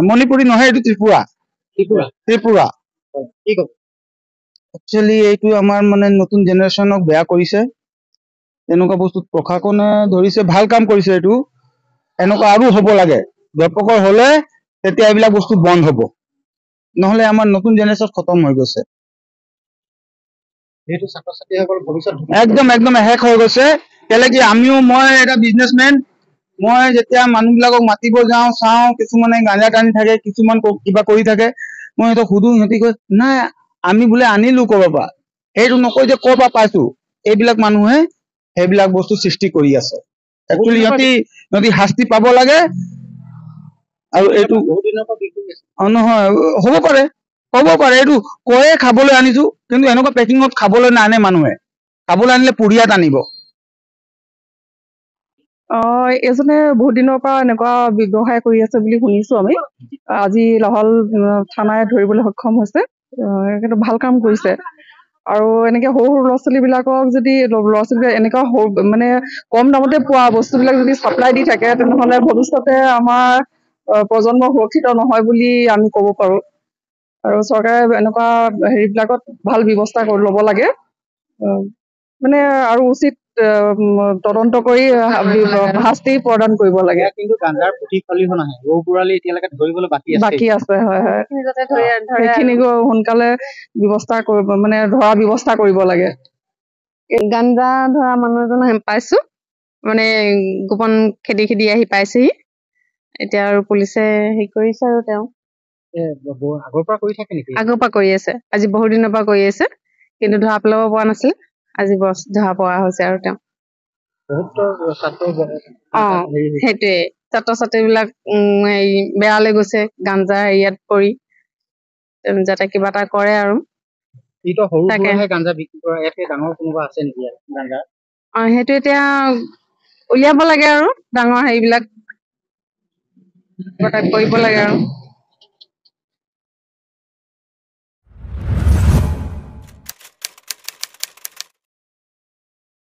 মণিপুৰী নহয়, এইটো ত্ৰিপুৰা। ত্ৰিপুৰা একচুৱেলি এইটো আমাৰ মানে নতুন জেনেৰেশ্যনক বেয়া কৰিছে। এনেকুৱা বস্তুত প্ৰশাসনে ধৰিছে, ভাল কাম কৰিছে। এইটো এনেকুৱা আৰু হ'ব লাগে। ব্যাপকৰ হলে তেতিয়া এইবিলাক বস্তু বন্ধ হ'ব, নহলে আমাৰ নতুন জেনেৰেশ্যন খতম হৈ গৈছে। একদম একদম শেষ হৈ গৈছে। কেলে কি মই এটা বিজনেছমেন, মই যেতিয়া মানুহবিলাকক মাতিব যাওঁ, চাওঁ কিছুমানে গাঁজা টানি থাকে, কিছুমান কিবা কৰি থাকে, মই সিহঁতক সুধো, সিহঁতি কয় নাই আমি বোলে আনিলো ক'ৰবাৰ পৰা। সেইটো নকয় যে ক'ৰ পৰা পাইছো। এইবিলাক মানুহে সেইবিলাক বস্তু সৃষ্টি কৰি আছে। একচুৱেলি সিহঁতি শাস্তি পাব লাগে। আৰু এইটো নহয়, হ'ব পাৰে এইটো কয়ে খাবলৈ আনিছো, কিন্তু এনেকুৱা পেকিঙত খাবলৈ নানে মানুহে। খাবলৈ আনিলে পুৰিয়াত আনিব। এজনে বহুত দিনৰ পৰা এনেকুৱা ব্যৱসায় কৰি আছে বুলি শুনিছো আমি। আজি লাহল থানাই ধৰিবলৈ সক্ষম হৈছে। কিন্তু ভাল কাম কৰিছে। আৰু এনেকে সৰু সৰু ল'ৰা ছোৱালী বিলাকক যদি ল'ৰা ছোৱালী এনেকুৱা মানে কম দামতে পোৱা বস্তুবিলাক যদি চাপ্লাই দি থাকে, তেনেহলে ভৱিষ্যতে আমাৰ প্ৰজন্ম সুৰক্ষিত নহয় বুলি আমি ক'ব পাৰো। আৰু চৰকাৰে এনেকুৱা হেৰিবিলাকত ভাল ব্যৱস্থা ল'ব লাগে। মানে আৰু উচিত তদন্ত কৰি শাস্তি প্ৰদান কৰিব লাগে। কিন্তু গাঁজাৰ পুথি খলিহনা আহে, ৰৌ পুৰালি এতিয়ালৈকে ধৰিবলৈ বাকী আছে, হয় হয়। সেইখিনি সোনকালে ব্যৱস্থা কৰিব, মানে ধৰা ব্যৱস্থা কৰিব লাগে। গাঞ্জা ধৰা মানুহ এজন পাইছো, মানে গোপন খেদি আহি পাইছেহি। এতিয়া আৰু পুলিচে হেৰি কৰিছে আৰু তেওঁ আগৰ পৰা কৰি থাকে নেকি? আগৰ পৰা কৰি আছে, আজি বহুত দিনৰ পৰা কৰি আছে, কিন্তু ধৰা পেলাব পৰা নাছিলে। আজি ধৰা পৰা হৈছে আৰু তেওঁ। সেইটোয়ে ছাত্ৰ ছাত্ৰী বিলাক বেয়ালৈ গৈছে গাঞ্জা হেৰিয়াত পৰি, যাতে কিবা এটা কৰে আৰু। তাকে গাঞ্জা বিক্ৰী কৰা, ইয়াতকে ডাঙৰ কোনোবা আছে নেকি গাঞ্জা? সেইটো এতিয়া উলিয়াব লাগে আৰু ডাঙৰ হেৰিবিলাক কৰিব লাগে আৰু।